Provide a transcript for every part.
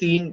3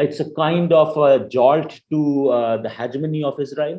it's a kind of a jolt to the hegemony of Israel?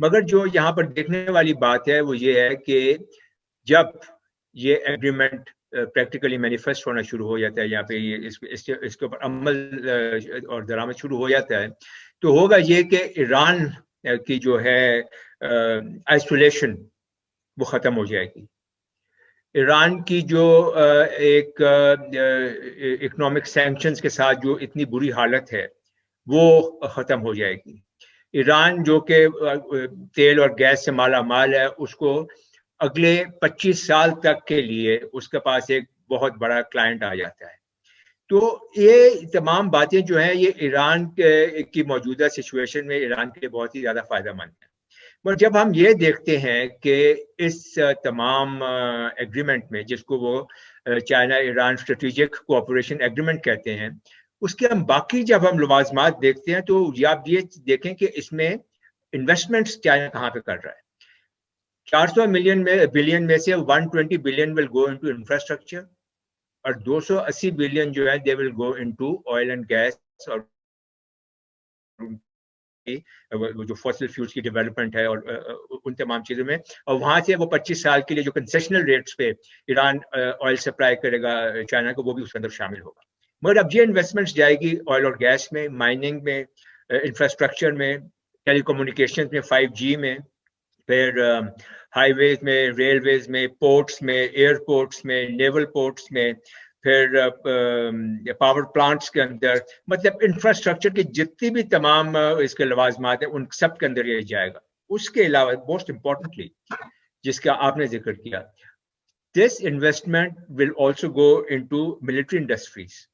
مگر جو یہاں پر دیکھنے والی بات ہے وہ یہ ہے کہ جب یہ ایگریمنٹ پریکٹیکلی مینیفیسٹ ہونا شروع ہو جاتا ہے، یہاں پہ یہ اس کے اوپر عمل اور درآمد شروع ہو جاتا ہے، تو ہوگا یہ کہ ایران کی جو ہے آئسولیشن وہ ختم ہو جائے گی. ایران کی جو ایک اکنامک سینکشنز کے ساتھ جو اتنی بری حالت ہے وہ ختم ہو جائے گی. ایران جو کہ تیل اور گیس سے مالا مال ہے، اس کو اگلے 25 سال تک کے لیے اس کے پاس ایک بہت بڑا کلائنٹ آ جاتا ہے. تو یہ تمام باتیں جو ہیں یہ ایران کی موجودہ سچویشن میں ایران کے لیے بہت ہی زیادہ فائدہ مند ہیں. اور جب ہم یہ دیکھتے ہیں کہ اس تمام ایگریمنٹ میں، جس کو وہ China Iran strategic cooperation agreement کہتے ہیں، اس کے ہم باقی جب ہم لوازمات دیکھتے ہیں تو آپ یہ دیکھیں کہ اس میں انویسٹمنٹس چائنا کہاں پہ کر رہا ہے. 400 بلین میں سے 120 بلین ول گو انٹو انفراسٹرکچر، اور 280 بلین جو ہے دے ول گو انٹو آئل اینڈ گیس اور جو فوسل فیولز کی ڈیولپمنٹ ہے اور ان تمام چیزوں میں. اور وہاں سے وہ 25 سال کے لیے جو کنسیشنل ریٹس پہ ایران آئل سپلائی کرے گا چائنا کو، وہ بھی اس کے اندر شامل ہوگا. مگر اب یہ انویسٹمنٹس جائے گی آئل اور گیس میں، مائننگ میں، انفراسٹرکچر میں، ٹیلی کمیونیکیشن میں، 5G میں، پھر ہائی ویز میں، ریلویز میں، پورٹس میں، ایئرپورٹس میں، نیول پورٹس میں، پھر پاور پلانٹس کے اندر. مطلب انفراسٹرکچر کی جتنی بھی تمام اس کے لوازمات ہیں ان سب کے اندر یہ جائے گا. اس کے علاوہ موسٹ امپورٹنٹلی جس کا آپ نے ذکر کیا، this investment will also go into military industries,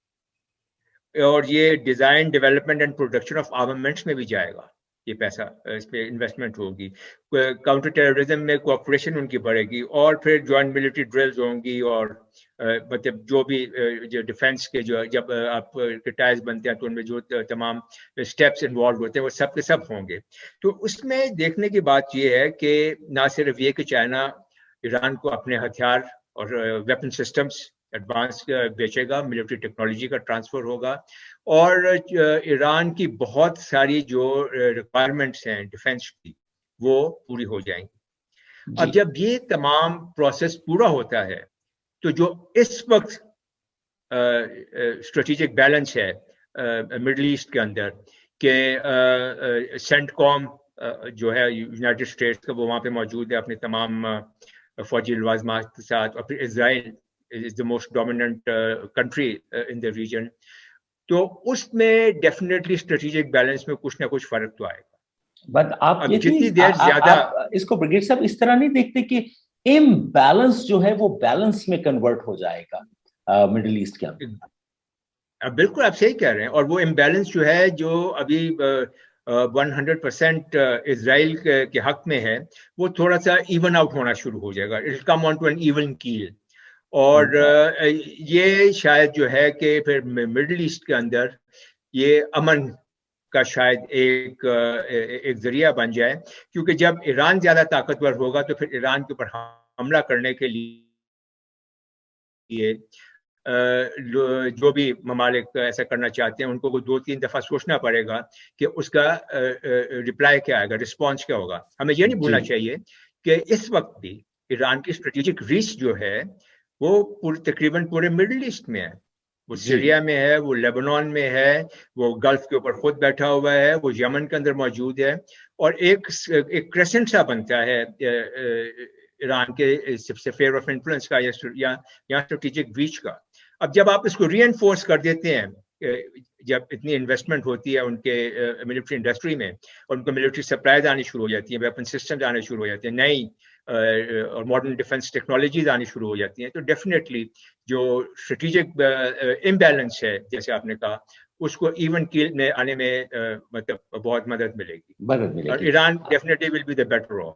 اور یہ design, development and production of armaments میں بھی جائے گا. یہ پیسہ اس پہ انویسٹمنٹ ہوگی. کاؤنٹر ٹیررزم میں کوآپریشن ان کی بڑھے گی، اور پھر جوائنٹ ملٹری ڈرلز ہوں گی، اور مطلب جو بھی جو ڈیفینس کے جو جب آپ ٹائرز بنتے ہیں تو ان میں جو تمام اسٹیپس انوالو ہوتے ہیں وہ سب کے سب ہوں گے. تو اس میں دیکھنے کی بات یہ ہے کہ نہ صرف یہ کہ چائنا ایران کو اپنے ہتھیار اور ویپن سسٹمز ایڈوانس بیچے گا، ملٹری ٹیکنالوجی کا ٹرانسفر ہوگا، اور ایران کی بہت ساری جو ریکوائرمنٹس ہیں ڈیفینس کی وہ پوری ہو جائیں گی. اب جب یہ تمام پروسیس پورا ہوتا ہے تو جو اس وقت اسٹریٹجک بیلنس ہے مڈل ایسٹ کے اندر کہ سینٹ کام جو ہے یونائٹڈ اسٹیٹس کا، وہ وہاں پہ موجود ہے اپنے تمام فوجی لوازمات کے ساتھ، اور پھر اسرائیل is the most dominant country in the region. تو اس میں ڈیفینیٹلی اسٹریٹجک بیلنس میں کچھ نہ کچھ فرق تو آئے گا. بٹ آپ یہ جتنی دیر زیادہ اس کو بریگیڈ صاحب اس طرح نہیں دیکھتے کہ امبیلنس جو ہے وہ بیلنس میں کنورٹ ہو جائے گا مڈل ایسٹ کے اندر؟ بالکل آپ صحیح کہہ رہے ہیں. اور وہ امبیلنس جو ہے جو ابھی 100% اسرائیل کے حق میں ہے، وہ تھوڑا سا ایون آؤٹ ہونا شروع ہو جائے گا. It will come on to an even keel. اور یہ شاید جو ہے کہ پھر مڈل ایسٹ کے اندر یہ امن کا شاید ایک ذریعہ بن جائے، کیونکہ جب ایران زیادہ طاقتور ہوگا تو پھر ایران کے اوپر حملہ کرنے کے لیے جو بھی ممالک ایسا کرنا چاہتے ہیں ان کو 2-3 دفعہ سوچنا پڑے گا کہ اس کا رپلائی کیا آئے گا، رسپانس کیا ہوگا. ہمیں یہ نہیں بھولنا چاہیے کہ اس وقت بھی ایران کی اسٹریٹجک ریچ جو ہے وہ تقریباً پورے مڈل ایسٹ میں ہے. وہ سیریا میں ہے، وہ لیبنان میں ہے، وہ گلف کے اوپر خود بیٹھا ہوا ہے، وہ یمن کے اندر موجود ہے، اور ایک کریسنٹ سا بنتا ہے ایران کے سفیر آف انفلوئنس کا یا اسٹریٹجک ریچ کا. اب جب آپ اس کو ری انفورس کر دیتے ہیں، جب اتنی انویسٹمنٹ ہوتی ہے ان کے ملٹری انڈسٹری میں، اور ان کو ملٹری سپلائیز آنی شروع ہو جاتی ہیں، ویپن سسٹمز آنے شروع ہو جاتے ہیں، نئی اور ماڈرن ڈیفینس ٹیکنالوجیز آنی شروع ہو جاتی ہیں، تو ڈیفینیٹلی جو اسٹریٹجک امبیلنس ہے جیسے آپ نے کہا، اس کو ایون کیل میں آنے میں مطلب بہت مدد ملے گی، اور Iran definitely will be the better off.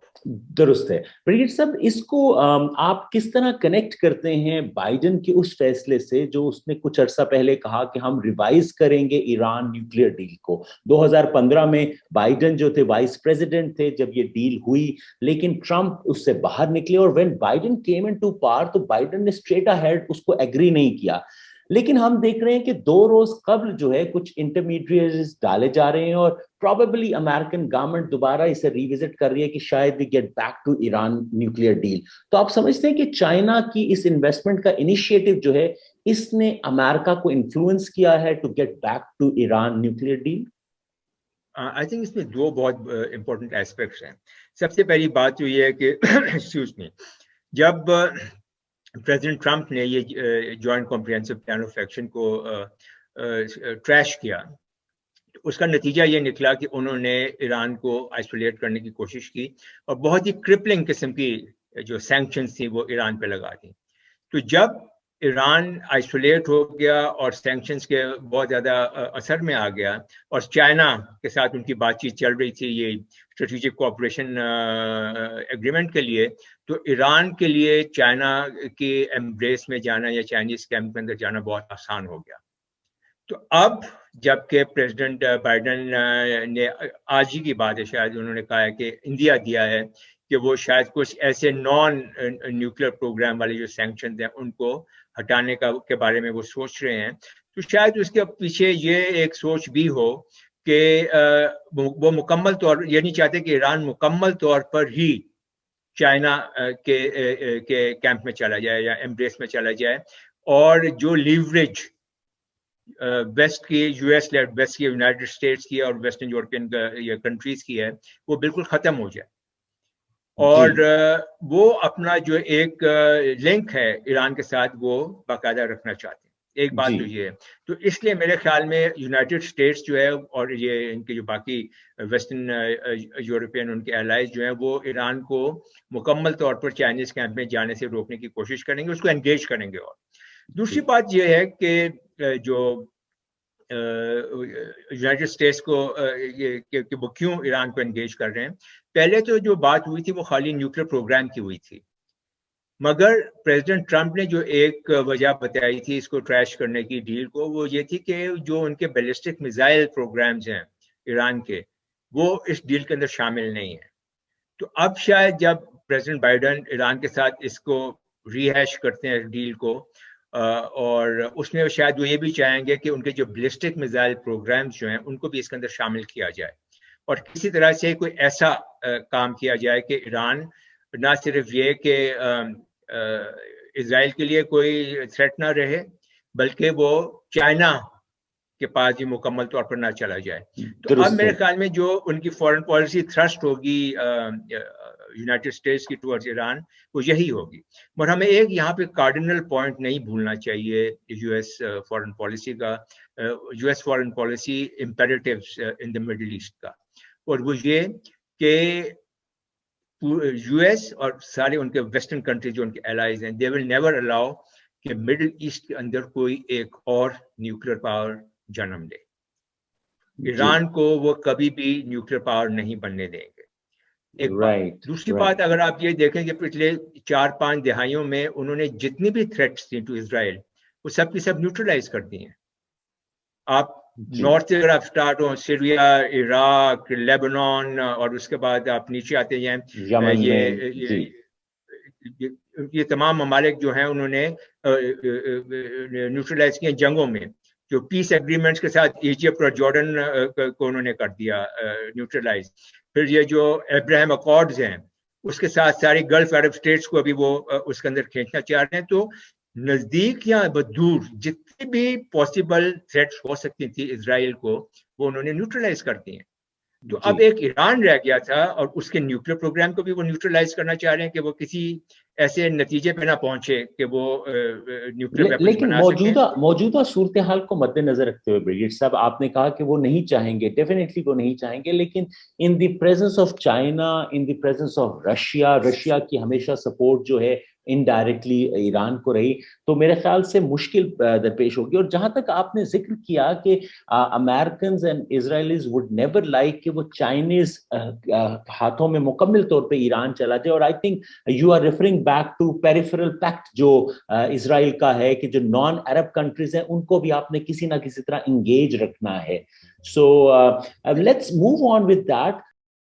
درست ہے. بریگیڈ صاحب اس کو آپ کس طرح کنیکٹ کرتے ہیں بائیڈن کے اس فیصلے سے جو اس نے کچھ عرصہ پہلے کہا کہ ہم ریوائز کریں گے ایران نیوکلیئر ڈیل کو؟ 2015 میں بائیڈن جو تھے وائس پریزیڈنٹ تھے جب یہ ڈیل ہوئی، لیکن ٹرمپ اس سے باہر نکلے، اور when Biden came in to power تو بائیڈن نے اسٹریٹ اہیڈ اس کو ایگری نہیں کیا. لیکن ہم دیکھ رہے ہیں کہ 2 روز قبل جو ہے کچھ انٹرمیڈیٹس ڈالے جا رہے ہیں اور پروبیبلی امریکن گورنمنٹ دوبارہ اسے ریوزٹ کر رہی ہے کہ شاید we get back to Iran nuclear deal. تو آپ سمجھتے ہیں کہ چائنا کی اس انویسٹمنٹ کا انیشیٹو جو ہے اس نے امریکہ کو انفلوئنس کیا ہے to get back to Iran nuclear deal? I think اس میں 2 بہت امپورٹنٹ ایسپیکٹس ہیں. سب سے پہلی بات تو یہ ہے کہ ایکسکیوز می، جب پریزیڈنٹ ٹرمپ نے یہ joint comprehensive plan of action کو ٹریش کیا، اس کا نتیجہ یہ نکلا کہ انہوں نے ایران کو آئسولیٹ کرنے کی کوشش کی اور بہت ہی کرپلنگ قسم کی جو سینکشنز تھیں وہ ایران پہ لگا دی. تو جب ایران آئسولیٹ ہو گیا اور سینکشنز کے بہت زیادہ اثر میں آ گیا اور چائنا کے ساتھ ان کی بات چیت چل رہی تھی یہ اسٹریٹجک کوآپریشن ایگریمنٹ کے لیے، تو ایران کے لیے چائنا کے ایمبریس میں جانا یا چائنیز کیمپ کے اندر جانا بہت آسان ہو گیا. تو اب جب کہ پریزیڈنٹ بائیڈن نے آج ہی کی بات ہے، شاید انہوں نے کہا ہے کہ انڈیا دیا ہے کہ وہ شاید کچھ ایسے نان نیوکلیئر پروگرام والے جو سینکشنز ہیں ان کو ہٹانے کے بارے میں وہ سوچ رہے ہیں. تو شاید اس کے پیچھے یہ ایک سوچ بھی ہو کہ وہ مکمل طور یہ نہیں چاہتے کہ ایران مکمل طور پر ہی چائنا کے کیمپ میں چلا جائے یا ایمبریس میں چلا جائے، اور جو لیوریج ویسٹ کی یو ایس لیڈ ویسٹ کی یونائٹڈ اسٹیٹس کی اور ویسٹرن یورپین کنٹریز کی ہے وہ بالکل ختم ہو جائے. اور وہ اپنا جو ایک لنک ہے ایران کے ساتھ وہ باقاعدہ رکھنا چاہتے ہیں. ایک بات تو یہ ہے. تو اس لیے میرے خیال میں یونائٹڈ اسٹیٹس جو ہے اور یہ ان کے جو باقی ویسٹرن یورپین ان کے الائز جو ہیں وہ ایران کو مکمل طور پر چائنیز کیمپ میں جانے سے روکنے کی کوشش کریں گے، اس کو انگیج کریں گے. اور دوسری بات یہ ہے کہ جو یونائٹڈ اسٹیٹس کو کہ وہ کیوں ایران کو انگیج کر رہے ہیں، پہلے تو جو بات ہوئی تھی وہ خالی نیوکلیئر پروگرام کی ہوئی تھی، مگر پریزیڈنٹ ٹرمپ نے جو ایک وجہ بتائی تھی اس کو ٹریش کرنے کی ڈیل کو، وہ یہ تھی کہ جو ان کے بیلسٹک میزائل پروگرامز ہیں ایران کے وہ اس ڈیل کے اندر شامل نہیں ہیں. تو اب شاید جب پریزیڈنٹ بائیڈن ایران کے ساتھ اس کو ری ہیش کرتے ہیں ڈیل کو، اور اس میں شاید وہ یہ بھی چاہیں گے کہ ان کے جو بیلسٹک میزائل پروگرامز جو ہیں ان کو بھی اس کے اندر شامل کیا جائے، اور کسی طرح سے کوئی ایسا کام کیا جائے کہ ایران نہ صرف یہ کہ اسرائیل کے لیے کوئی تھریٹ نہ رہے بلکہ وہ چائنا کے پاس بھی مکمل طور پر نہ چلا جائے. تو اب میرے خیال میں جو ان کی فورن پالیسی تھرسٹ ہوگی یونائٹڈ اسٹیٹس کی ٹورڈز ایران وہ یہی ہوگی. اور ہمیں ایک یہاں پہ کارڈینل پوائنٹ نہیں بھولنا چاہیے یو ایس فورن پالیسی کا، U S foreign policy imperatives in the Middle East کا، اور وہ یہ کہ یو ایس اور سارے ان کے ویسٹرن کنٹریز جو ان کے الائز ہیں، دے ول نیور الاؤ کہ مڈل ایسٹ کے اندر کوئی ایک اور نیوکلیئر پاور جنم لے. ایران کو وہ کبھی بھی نیوکلیئر پاور نہیں بننے دیں گے. ایک بات. دوسری بات اگر آپ یہ دیکھیں کہ پچھلے 4-5 دہائیوں میں انہوں نے جتنی بھی تھریٹس تھیں ٹو اسرائیل وہ سب کی سب نیوٹرلائز کر دی ہیں. آپ نارتھ سے اگر آپ اسٹارٹ ہوں، سیریا، عراق، لیبنان، اور اس کے بعد آپ نیچے آتے ہیں یہ تمام ممالک جو ہیں انہوں نے نیوٹرلائز کیے جنگوں میں. جو پیس ایگریمنٹس کے ساتھ ایجپٹ اور جارڈن کو انہوں نے کر دیا نیوٹرلائز. پھر یہ جو ابراہیم اکارڈز ہیں اس کے ساتھ ساری گلف عرب اسٹیٹس کو ابھی وہ اس کے اندر کھینچنا چاہ رہے ہیں. تو نزدیک یا دور جتنی بھی پاسبل تھریٹس ہو سکتی تھی اسرائیل کو وہ انہوں نے نیوٹرلائز کر دی ہیں. تو اب ایک ایران رہ گیا تھا اور اس کے نیوکلیئر پروگرام کو بھی وہ نیوٹرلائز کرنا چاہ رہے ہیں کہ وہ کسی ایسے نتیجے پہ نہ پہنچے کہ وہ نیوکلیئر ویپنز لیکن بنا سکیں. موجودہ صورتحال کو مد نظر رکھتے ہوئے بریگیڈ صاحب آپ نے کہا کہ وہ نہیں چاہیں گے، ڈیفینیٹلی وہ نہیں چاہیں گے، لیکن in the presence of China, in the presence of Russia کی ہمیشہ سپورٹ جو ہے انڈائریکٹلی ایران کو رہی، تو میرے خیال سے مشکل درپیش ہوگی. اور جہاں تک آپ نے ذکر کیا کہ Americans and اسرائیلیز would never like کہ وہ چائنیز ہاتھوں میں مکمل طور پہ ایران چلا جائے، اور I think you are referring back to peripheral pact جو اسرائیل کا ہے کہ جو نان عرب کنٹریز ہیں ان کو بھی آپ نے کسی نہ کسی طرح انگیج رکھنا ہے. So let's move on with that.